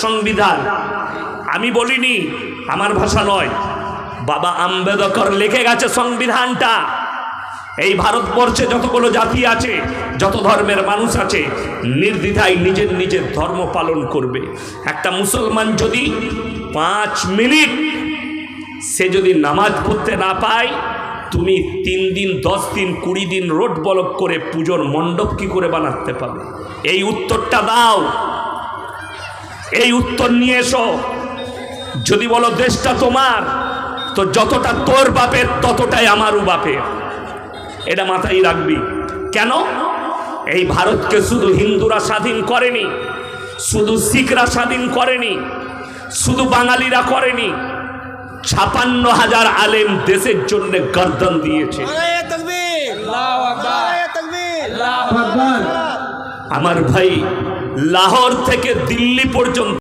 সংবিধান। আমি বলিনি, আমার ভাষা নয়, বাবা আম্বেদকর লিখে গেছে সংবিধানটা। এই ভারতবর্ষে যতগুলো জাতি আছে, যত ধর্মের মানুষ আছে, নির্দ্বিধায় নিজের নিজের ধর্ম পালন করবে। একটা মুসলমান যদি 5 মিনিট সে যদি নামাজ পড়তে না পায়, তুমি 3 দিন 10 দিন 20 দিন রোড ব্লক করে পুজোর মণ্ডপ কি করে বানাতে পারবে? এই উত্তরটা দাও, এই উত্তর নিয়ে এসো। যদি বলো দেশটা তোমার, তো যতটা তোর বাপের ততটাই আমারও বাপের, এটা মাথায় রাখবি। কেন? এই ভারতকে শুধু হিন্দুরা স্বাধীন করেনি, শুধু শিখরা স্বাধীন করেনি, শুধু বাঙালিরা করেনি, 56,000 আলেম দেশের জন্য গর্দন দিয়েছে। আমার ভাই, লাহোর থেকে দিল্লি পর্যন্ত